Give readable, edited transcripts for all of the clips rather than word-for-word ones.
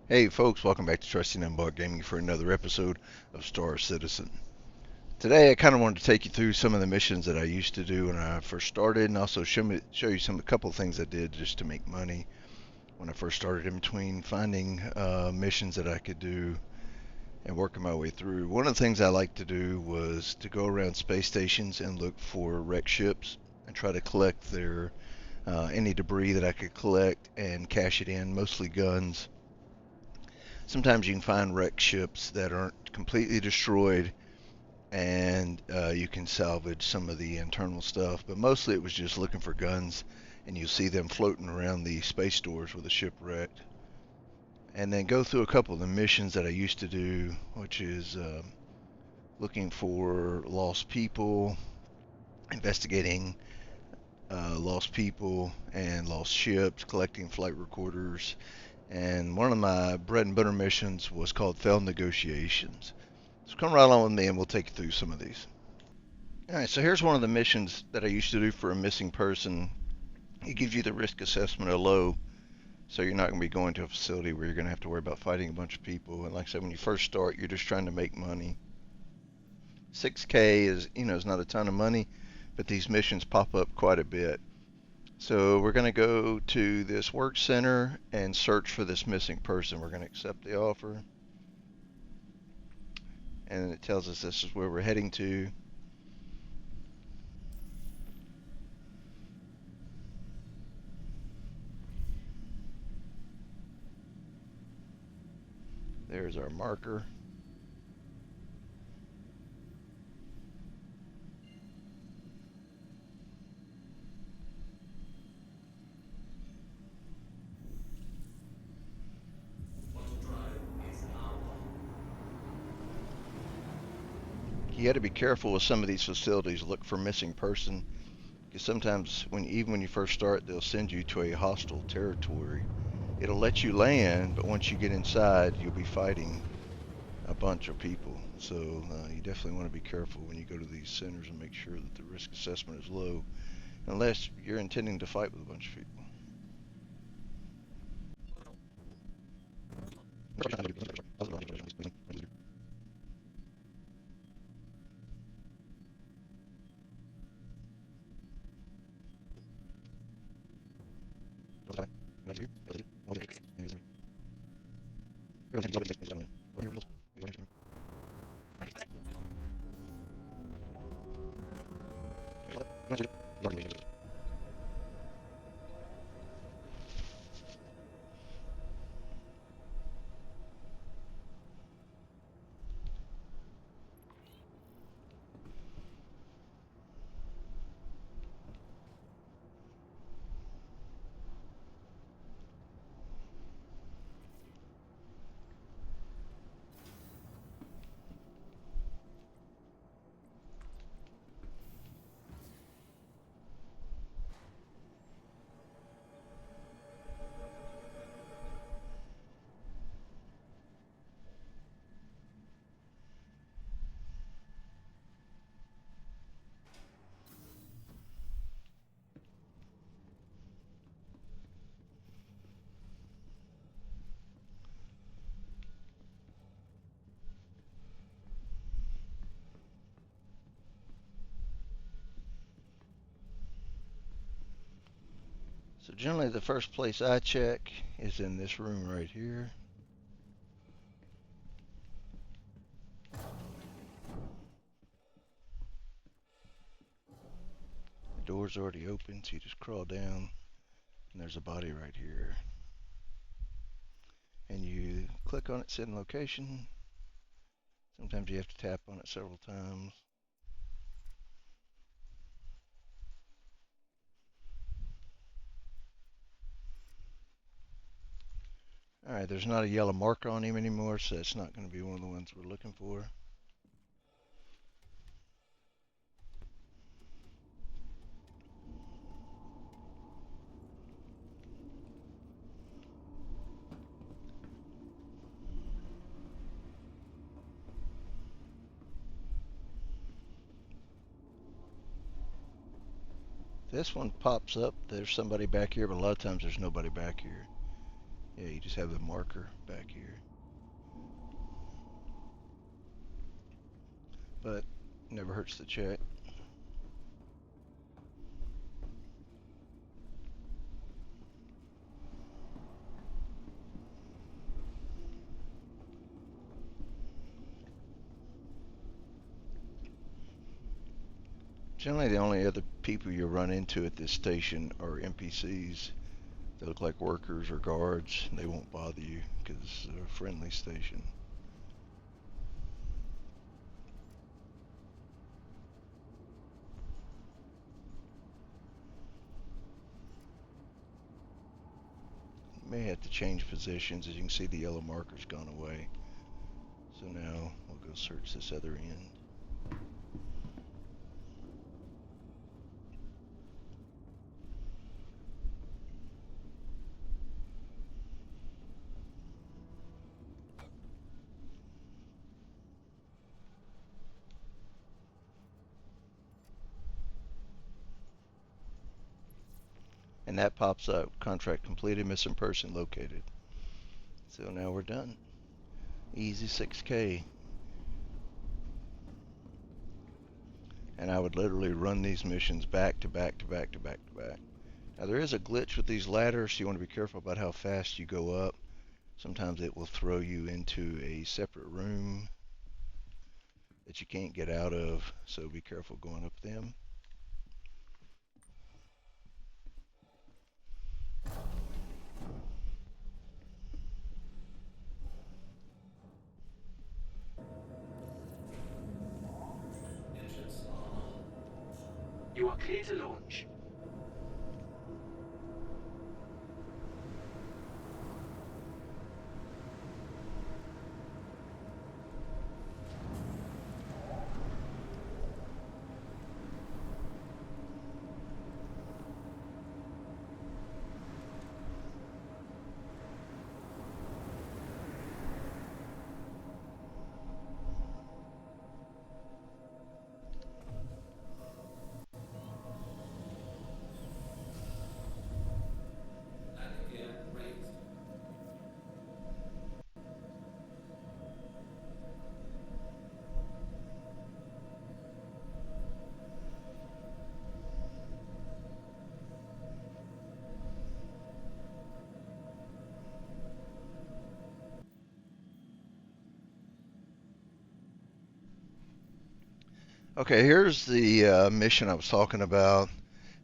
Hey folks, welcome back to Trusting Unbought Gaming for another episode of Star Citizen. Today I kind of wanted to take you through some of the missions that I used to do when I first started, and also show you a couple of things I did just to make money when I first started, in between finding missions that I could do and working my way through. One of the things I liked to do was to go around space stations and look for wrecked ships and try to collect their any debris that I could collect and cash it in, mostly guns. Sometimes you can find wrecked ships that aren't completely destroyed, and you can salvage some of the internal stuff, but mostly it was just looking for guns, and you see them floating around the space stores with a ship wrecked. And then go through a couple of the missions that I used to do, which is looking for lost people, investigating lost people and lost ships, collecting flight recorders. And one of my bread and butter missions was called Failed Negotiations. So come right along with me and we'll take you through some of these. All right, so here's one of the missions that I used to do for a missing person. It gives you the risk assessment of low, so you're not going to be going to a facility where you're going to have to worry about fighting a bunch of people. And like I said, when you first start, you're just trying to make money. 6K is not a ton of money, but these missions pop up quite a bit. So we're going to go to this work center and search for this missing person. We're going to accept the offer, and it tells us this is where we're heading to. There's our marker. You got to be careful with some of these facilities. Look for missing person, because sometimes even when you first start, they'll send you to a hostile territory. It'll let you land, but once you get inside, you'll be fighting a bunch of people. So you definitely want to be careful when you go to these centers and make sure that the risk assessment is low, unless you're intending to fight with a bunch of people. So generally the first place I check is in this room right here. The door's already open, so you just crawl down, and there's a body right here. And you click on it, send location. Sometimes you have to tap on it several times. All right, there's not a yellow marker on him anymore, so it's not going to be one of the ones we're looking for. This one pops up. There's somebody back here, but a lot of times there's nobody back here. Yeah, you just have the marker back here. But never hurts to check. Generally, the only other people you run into at this station are NPCs. They look like workers or guards. They won't bother you because it's a friendly station. You may have to change positions. As you can see, the yellow marker's gone away. So now we'll go search this other end. And that pops up. Contract completed, missing person located. So now we're done. Easy 6K. And I would literally run these missions back to back to back to back to back. Now there is a glitch with these ladders, so you want to be careful about how fast you go up. Sometimes it will throw you into a separate room that you can't get out of, so be careful going up them. You are clear to launch. Landing gear raised. Okay, here's the mission I was talking about,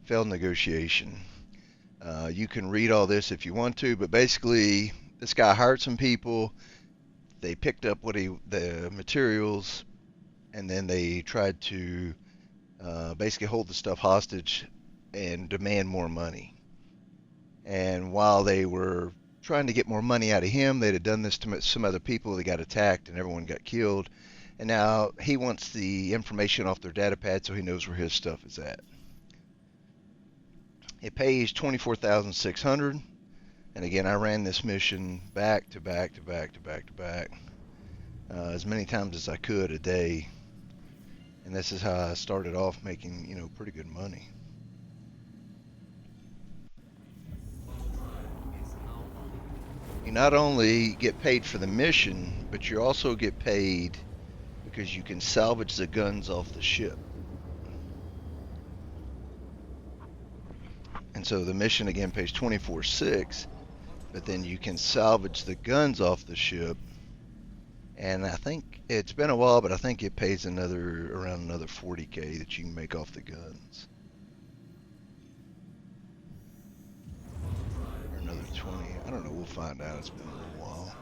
failed negotiation. You can read all this if you want to, but basically this guy hired some people. They picked up the materials, and then they tried to basically hold the stuff hostage and demand more money. And while they were trying to get more money out of him, they'd have done this to some other people. They got attacked and everyone got killed. And now he wants the information off their data pad so he knows where his stuff is at. It pays 24,600. And again, I ran this mission back to back to back to back to back, as many times as I could a day. And this is how I started off making, pretty good money. You not only get paid for the mission, but you also get paid because you can salvage the guns off the ship. And so the mission again pays 24.6, but then you can salvage the guns off the ship. And I think it's been a while, but I think it pays around another 40K that you can make off the guns. Or another 20. I don't know. We'll find out. It's been a little while.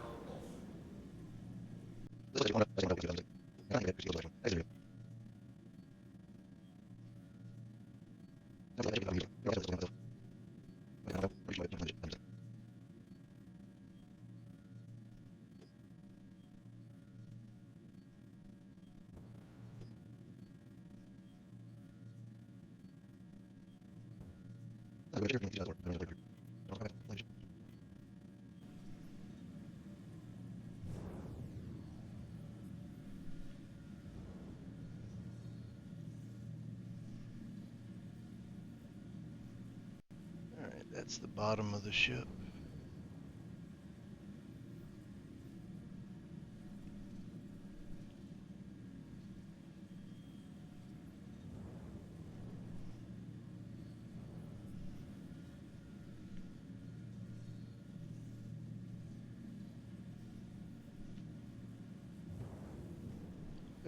Alright, that's the bottom of the ship.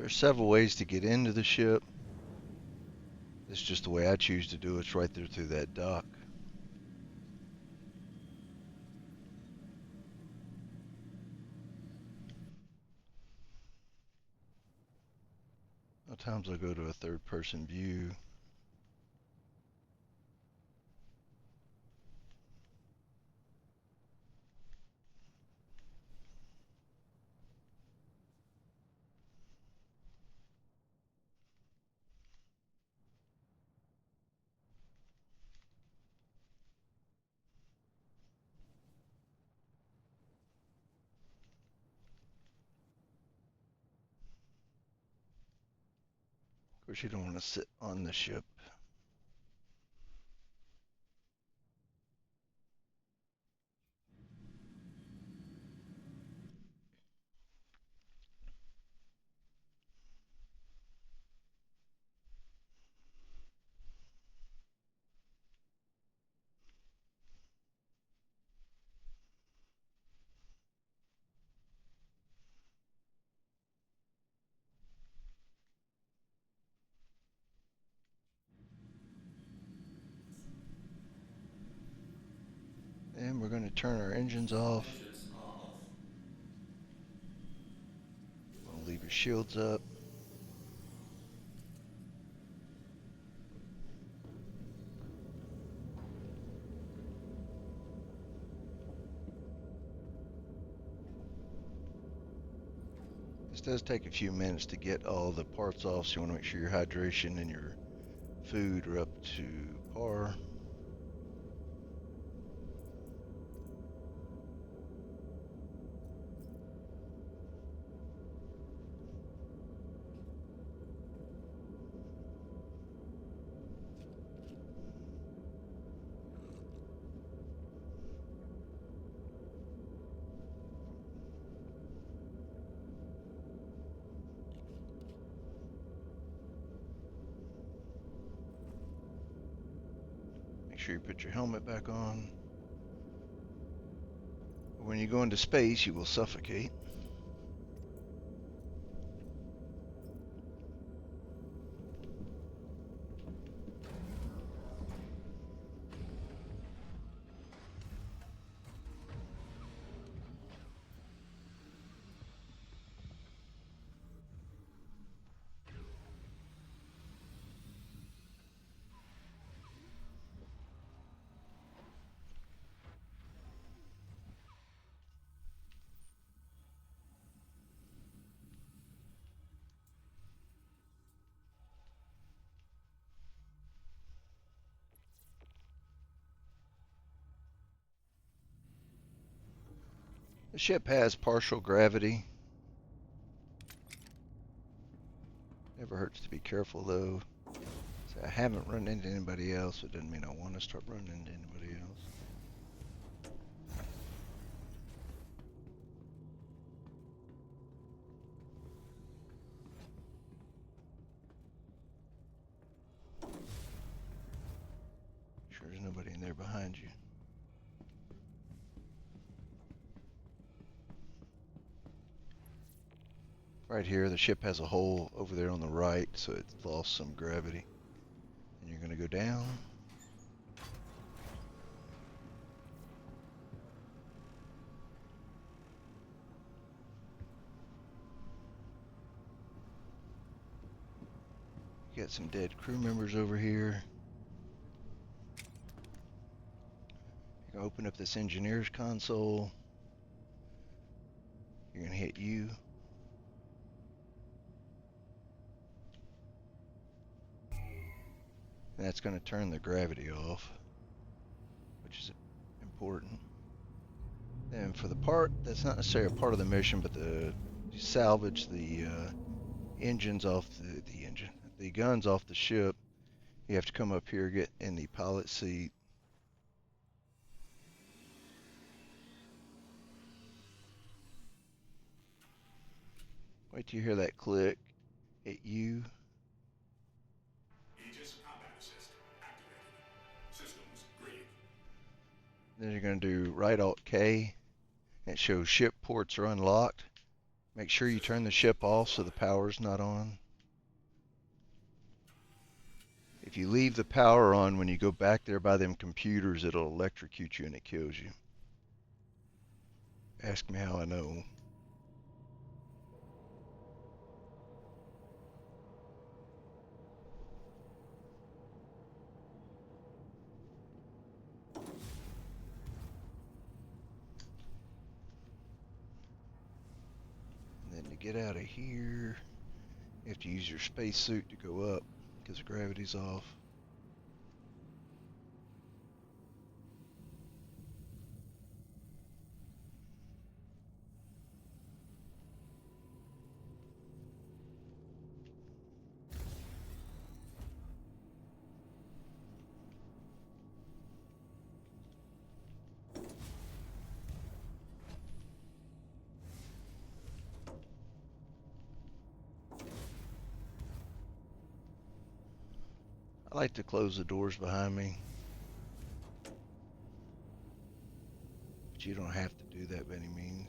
There are several ways to get into the ship. It's just the way I choose to do it. It's right there through that dock. Sometimes I'll go to a third-person view. Of course, you don't want to sit on the ship. And we're going to turn our engines off. Engines are off. We'll leave your shields up. This does take a few minutes to get all the parts off, so you want to make sure your hydration and your food are up to par. Make sure you put your helmet back on. When you go into space, you will suffocate. The ship has partial gravity. Never hurts to be careful though. So I haven't run into anybody else. It doesn't mean I want to start running into anybody else. Sure there's nobody in there behind you. Right here, the ship has a hole over there on the right, so it's lost some gravity. And you're going to go down. You got some dead crew members over here. You can open up this engineer's console. You're going to hit U. And that's going to turn the gravity off, which is important. And for the part, that's not necessarily a part of the mission, but you salvage the engines off the guns off the ship. You have to come up here, get in the pilot seat. Wait till you hear that click. Hit U. Aegis combat assist activated. Systems green. Then you're going to do right Alt K. It shows ship ports are unlocked. Make sure you turn the ship off so the power's not on. If you leave the power on when you go back there by them computers, it'll electrocute you and it kills you. Ask me how I know. And then to get out of here, you have to use your spacesuit to go up because the gravity's off. I like to close the doors behind me, but you don't have to do that by any means.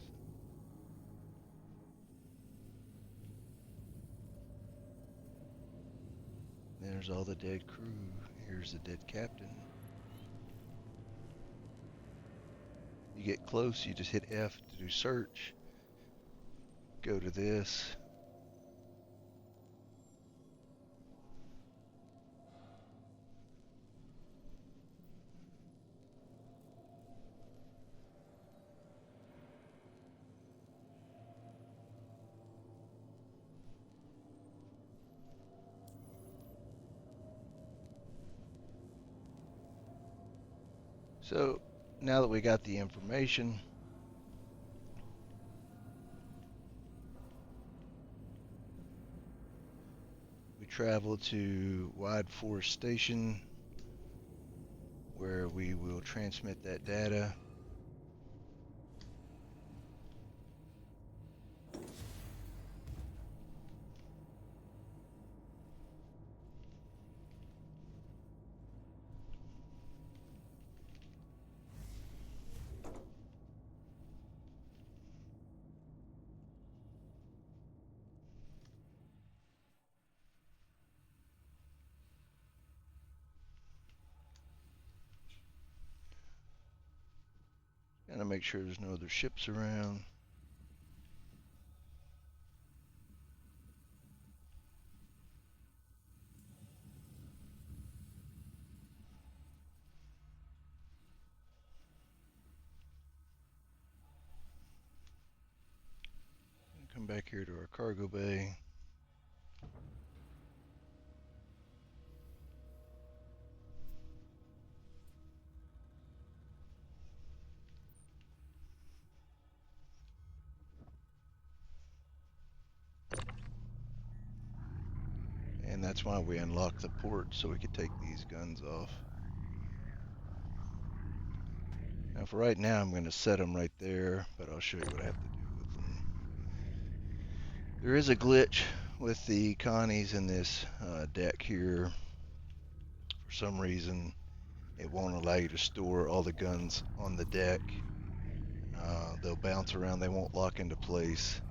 There's all the dead crew. Here's the dead captain. You get close, you just hit F to do search. Go to this. So now that we got the information, we travel to Wide Forest Station where we will transmit that data. Gotta make sure there's no other ships around. Come back here to our cargo bay. And that's why we unlocked the port, so we could take these guns off. Now for right now, I'm going to set them right there, but I'll show you what I have to do with them. There is a glitch with the Connies in this deck here. For some reason, it won't allow you to store all the guns on the deck. They'll bounce around, they won't lock into place.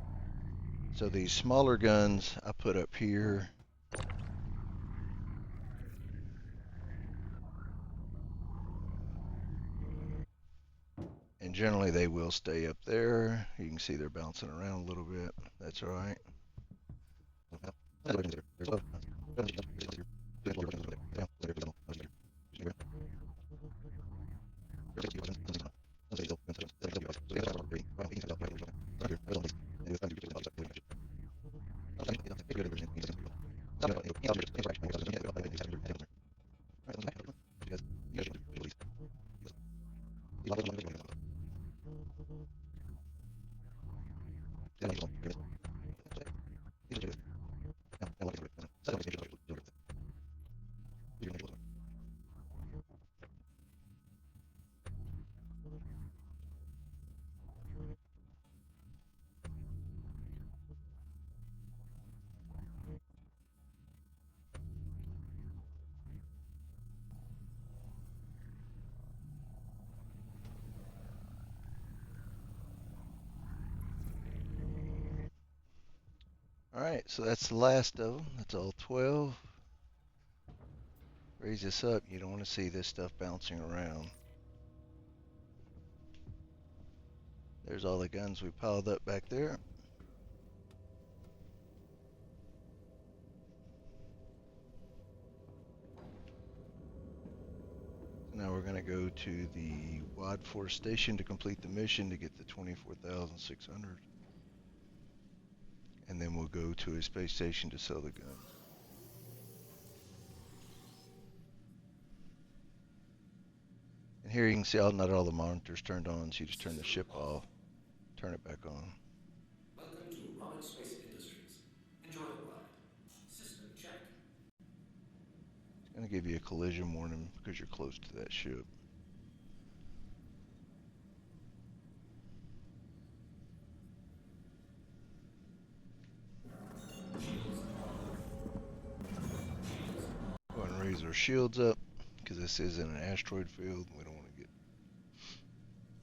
So these smaller guns I put up here. And generally they will stay up there. You can see they're bouncing around a little bit. That's all right. Alright, so that's the last of them. That's all 12. Raise this up. You don't want to see this stuff bouncing around. There's all the guns we piled up back there. So now we're going to go to the Wad Force Station to complete the mission to get the 24,600. And then we'll go to a space station to sell the guns. And here you can see not all the monitors turned on, so you just turn the ship off, turn it back on. Welcome to Roberts Space Industries. Enjoy the ride. System check. It's going to give you a collision warning because you're close to that ship. Go ahead and raise our shields up because this is in an asteroid field. We don't want to get,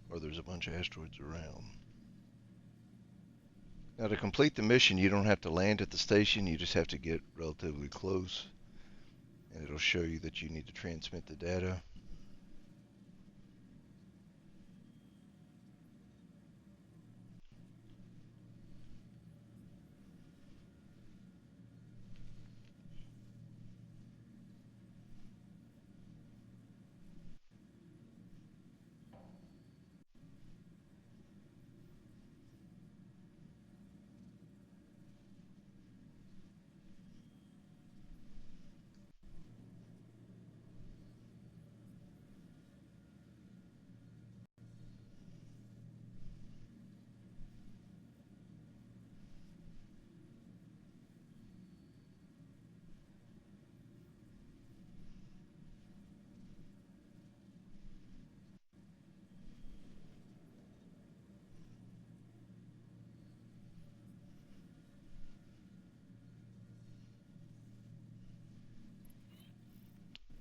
or there's a bunch of asteroids around. Now to complete the mission, you don't have to land at the station. You just have to get relatively close, and it'll show you that you need to transmit the data.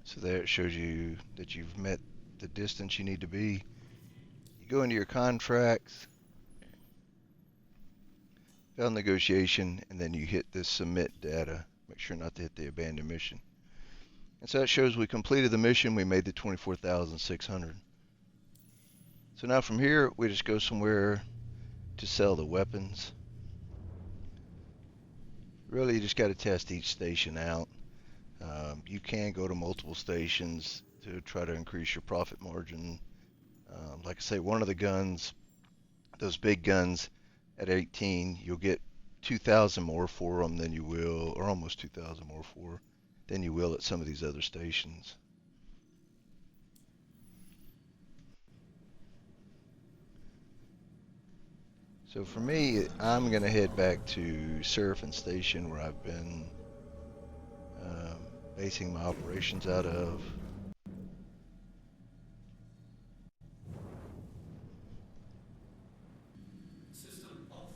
So there it shows you that you've met the distance you need to be. You go into your contracts, fail negotiation, and then you hit this submit data. Make sure not to hit the abandon mission. And so that shows we completed the mission. We made the 24,600. So now from here, we just go somewhere to sell the weapons. Really, you just got to test each station out. You can go to multiple stations to try to increase your profit margin. Like I say, one of the guns, those big guns at 18, you'll get 2,000 more for them than you will, or almost 2,000 more for than you will at some of these other stations. So for me, I'm going to head back to Seraphim Station where I've been basing my operations out of. System off.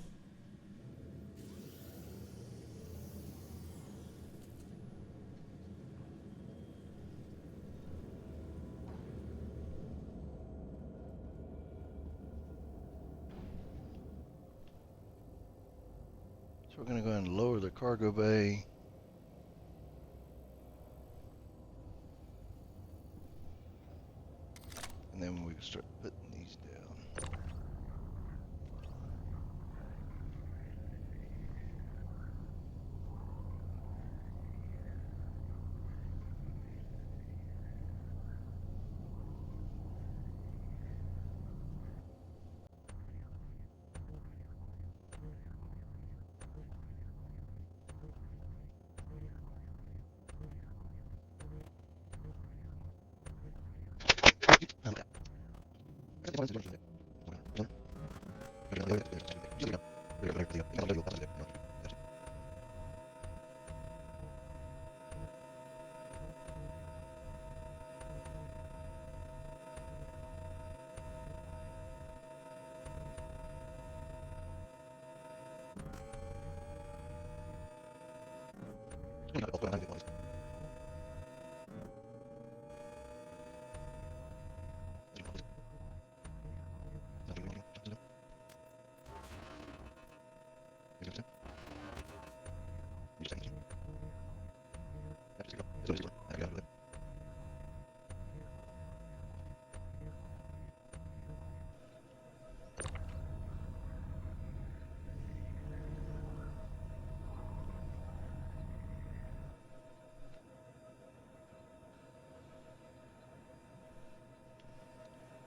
So we're going to go ahead and lower the cargo bay. And then we can start putting these down.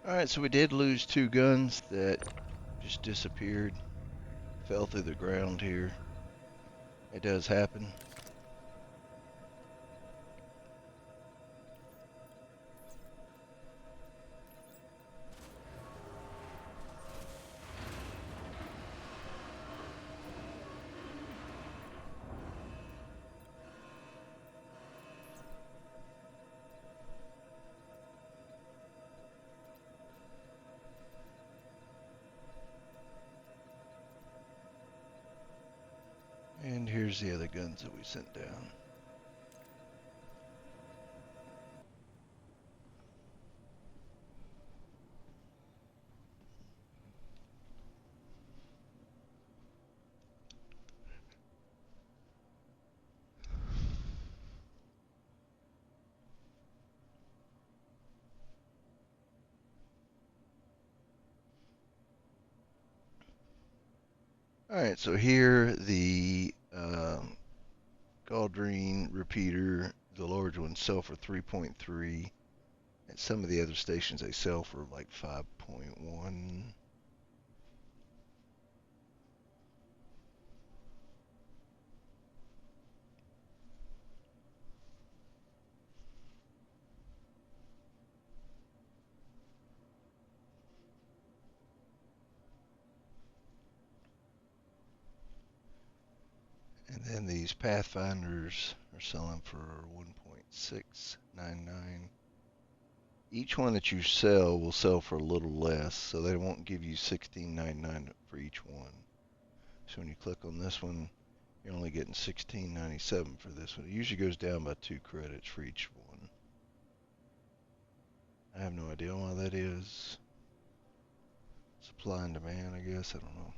Alright, so we did lose 2 guns that just disappeared, fell through the ground here. It does happen. And here's the other guns that we sent down. Alright, so here the Galdrine repeater, the large ones sell for 3.3. At some of the other stations they sell for like 5.1. And then these Pathfinders are selling for 1.699. Each one that you sell will sell for a little less, so they won't give you $16.99 for each one. So when you click on this one, you're only getting $16.97 for this one. It usually goes down by 2 credits for each one. I have no idea why that is. Supply and demand, I guess. I don't know.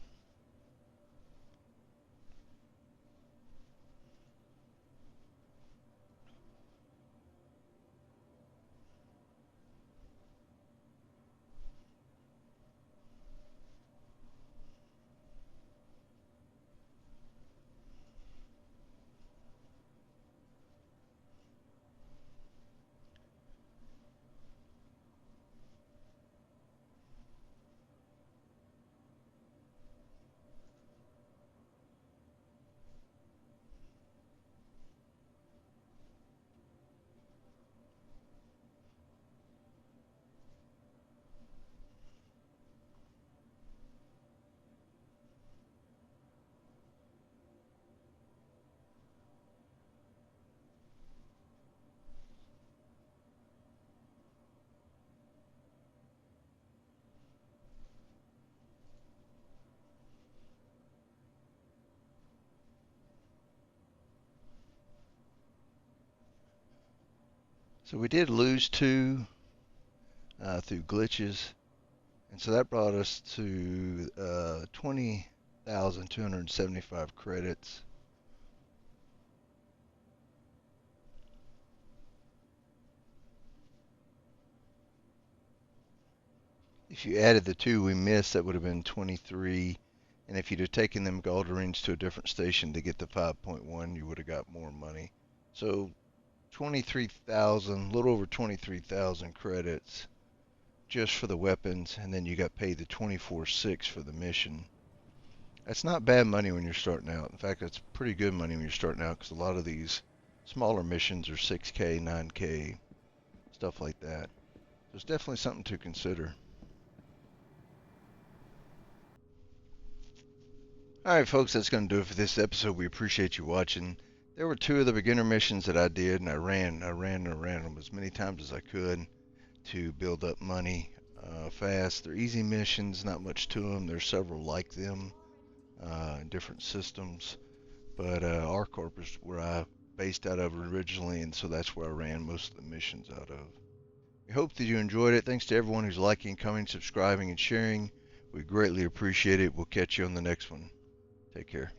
So we did lose 2 through glitches, and so that brought us to 20,275 credits. If you added the 2 we missed, that would have been 23. And if you'd have taken them Galderines to a different station to get the 5.1, you would have got more money. So 23,000, a little over 23,000 credits just for the weapons, and then you got paid the 24.6 for the mission. That's not bad money when you're starting out. In fact, that's pretty good money when you're starting out, because a lot of these smaller missions are 6K, 9K, stuff like that. So it's definitely something to consider. Alright folks, that's going to do it for this episode. We appreciate you watching. There were 2 of the beginner missions that I did, and I ran them as many times as I could to build up money fast. They're easy missions, not much to them. There's several like them in different systems, but R-Corp is where I based out of originally, and so that's where I ran most of the missions out of. We hope that you enjoyed it. Thanks to everyone who's liking, commenting, subscribing, and sharing. We greatly appreciate it. We'll catch you on the next one. Take care.